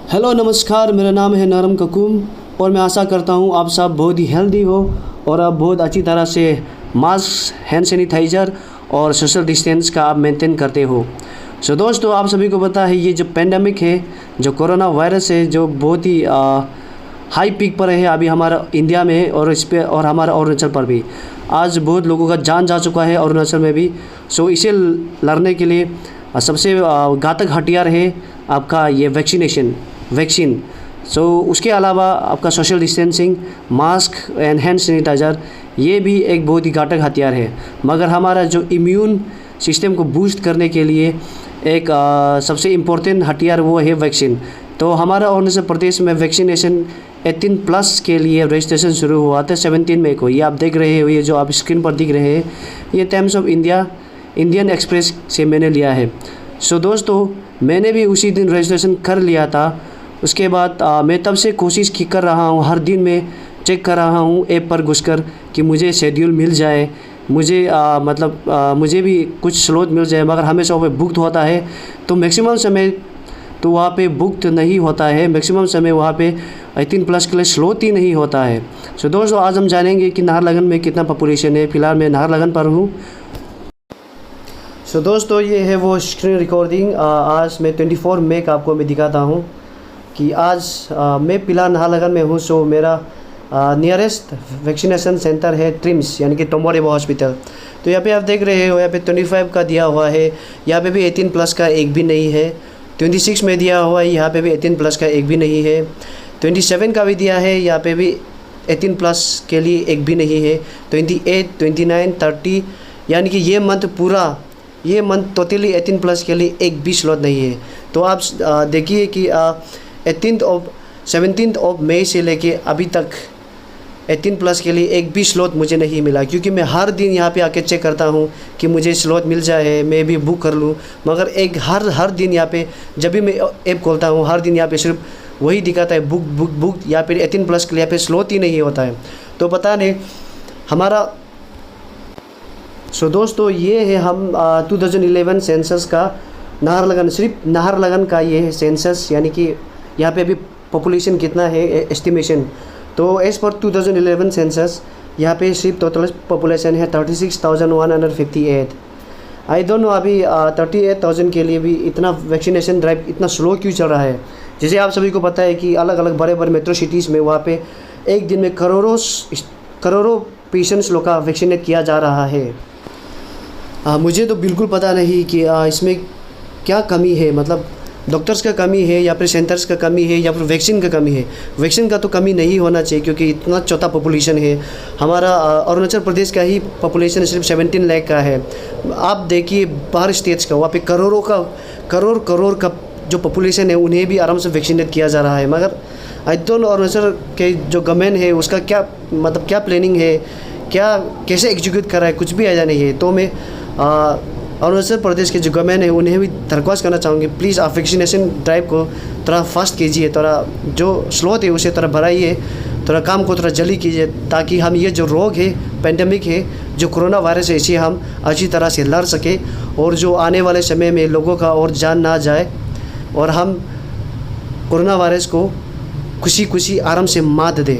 Hello नमस्कार, मेरा नाम है नरम ककुम और मैं आशा करता हूँ आप सब बहुत ही हेल्दी हो और आप बहुत अच्छी तरह से मास्क, हैंड सैनिटाइज़र और सोशल डिस्टेंस का आप मेंटेन करते हो। सो दोस्तों, आप सभी को पता है ये जो पेंडेमिक है, जो कोरोना वायरस है, जो बहुत ही हाई पीक पर है अभी हमारा इंडिया में और इस पे और हमारा अरुणाचल पर भी। आज बहुत लोगों का जान जा चुका है अरुणाचल में भी। सो इसे लड़ने के लिए सबसे घातक हथियार है आपका ये वैक्सीन। सो उसके अलावा आपका social distancing, mask and hand sanitiser, ये भी एक बहुत ही घातक हथियार है। मगर हमारा जो इम्यून सिस्टम को बूस्ट करने के लिए एक सबसे इम्पोर्टेंट हथियार वो है वैक्सीन। तो हमारा अरुणाचल प्रदेश में वैक्सीनेशन 18+ के लिए रजिस्ट्रेशन शुरू हुआ था 17 मई को। ये आप देख रहे हो, ये जो आप स्क्रीन पर दिख रहे हैं, ये टाइम्स ऑफ इंडियन एक्सप्रेस से मैंने लिया है। सो दोस्तों, मैंने भी उसी दिन रजिस्ट्रेशन कर लिया था। उसके बाद मैं तब से कोशिश कर रहा हूँ, हर दिन मैं चेक कर रहा हूँ ऐप पर घुसकर कि मुझे शेड्यूल मिल जाए, मुझे मुझे भी कुछ स्लॉट मिल जाए। मगर हमेशा वहाँ पे बुकड होता है, तो मैक्सिमम समय तो वहाँ पे बुकड नहीं होता है। मैक्सिमम समय वहाँ पे 18+ के लिए स्लॉट ही नहीं होता है। सो दोस्तों, आज हम जानेंगे कि नाहरलगुन में कितना पॉपुलेशन है। फ़िलहाल मैं नाहरलगुन पर हूँ। सो दोस्तों, ये है वो स्क्रीन रिकॉर्डिंग। आज मैं 24 मई का आपको मैं दिखाता हूँ कि आज मैं फ़िलहाल नाहरलगुन में हूँ। सो मेरा नियरेस्ट वैक्सीनेशन सेंटर है ट्रिम्स, यानी कि टोमोरेबो हॉस्पिटल। तो यहाँ पे आप देख रहे हो, यहाँ पे 25 का दिया हुआ है। यहाँ पे भी 18+ का एक भी नहीं है। 26 में दिया हुआ है, यहाँ पे भी 18+ का एक भी नहीं है। 27 का भी दिया है, यहाँ पे भी 18+ के लिए एक भी नहीं है। 28, 29, 30, यानी कि ये मंथ टोटली 18+ के लिए एक भी स्लॉट नहीं है। तो आप देखिए कि 17 मई से लेके अभी तक 18+ के लिए एक भी स्लॉट मुझे नहीं मिला, क्योंकि मैं हर दिन यहाँ पे आके चेक करता हूँ कि मुझे स्लॉट मिल जाए, मैं भी बुक कर लूँ। मगर हर दिन यहाँ पे जब भी मैं ऐप खोलता हूँ, हर दिन यहाँ पे सिर्फ वही दिखाता है बुक या फिर 18+ के लिए यहाँ पे स्लॉट ही नहीं होता है। तो पता नहीं हमारा। सो दोस्तों, ये है हम 2011 सेंसस का नाहरलगुन, सिर्फ नाहरलगुन का ये है सेंसस, यानी कि यहाँ पे अभी पॉपुलेशन कितना है एस्टिमेशन। तो एज़ पर 2011 सेंसस यहाँ पे सिर्फ टोटल पॉपुलेशन है 36,158। आई डोंट नो अभी 38,000 के लिए भी इतना वैक्सीनेशन ड्राइव इतना स्लो क्यों चल रहा है। जैसे आप सभी को पता है कि अलग अलग बड़े बड़े मेट्रो सिटीज़ में वहाँ पे एक दिन में करोड़ों पेशेंट्स लोग का वैक्सीनेट किया जा रहा है। मुझे तो बिल्कुल पता नहीं कि इसमें क्या कमी है, मतलब डॉक्टर्स का कमी है या फिर सेंटर्स का कमी है या फिर वैक्सीन का कमी है। वैक्सीन का तो कमी नहीं होना चाहिए, क्योंकि इतना छोटा पॉपुलेशन है। हमारा अरुणाचल प्रदेश का ही पॉपुलेशन सिर्फ 17 लाख का है। आप देखिए बाहर स्टेट्स का, वहाँ पे करोड़ का जो पॉपुलेशन है, उन्हें भी आराम से वैक्सीनेट किया जा रहा है। मगर आई डोंट नो अरुणाचल के जो गवर्नमेंट है उसका क्या क्या प्लानिंग है, कैसे एग्जीक्यूट कर रहा है, कुछ भी आया नहीं है। तो मैं अरुणाचल प्रदेश के जो गवर्नमेंट है उन्हें भी दरख्वास्त करना चाहूँगी, प्लीज़ आप वैक्सीनेशन ड्राइव को थोड़ा फास्ट कीजिए, थोड़ा जो स्लॉट है उसे थोड़ा बढ़ाइए, थोड़ा काम को थोड़ा जल्दी कीजिए, ताकि हम ये जो रोग है, पेंडेमिक है, जो कोरोना वायरस है, इसे हम अच्छी तरह से लड़ सके और जो आने वाले समय में लोगों का और जान ना जाए और हम कोरोना वायरस को खुशी आराम से मात दें।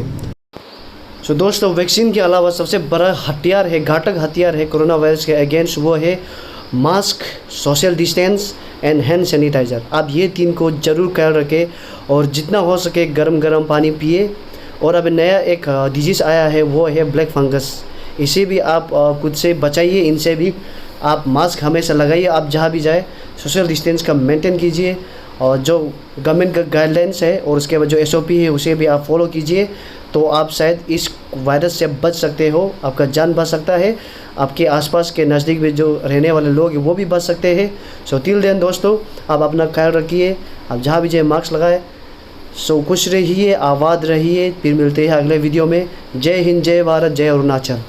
सो दोस्तों, वैक्सीन के अलावा सबसे बड़ा हथियार है, घातक हथियार है कोरोना वायरस के अगेंस्ट, वो है mask, social distance and hand sanitiser. आप ये 3 को ज़रूर ख्याल रखें और जितना हो सके गरम पानी पिए। और अब नया एक डिजीज़ आया है, वो है ब्लैक फंगस। इसे भी आप खुद से बचाइए, इनसे भी आप मास्क हमेशा लगाइए। आप जहाँ भी जाए सोशल डिस्टेंस का मेंटेन कीजिए और जो गवर्नमेंट का गाइडलाइंस है और उसके बाद जो SOP है उसे भी आप फॉलो कीजिए। तो आप शायद इस वायरस से बच सकते हो, आपका जान बच सकता है, आपके आसपास के नज़दीक में जो रहने वाले लोग हैं वो भी बच सकते हैं। सो टिल देन दोस्तों, आप अपना ख्याल रखिए, आप जहाँ भी जाए मास्क लगाए। सो खुश रहिए, आबाद रहिए। फिर मिलते हैं अगले वीडियो में। जय हिंद, जय भारत, जय अरुणाचल।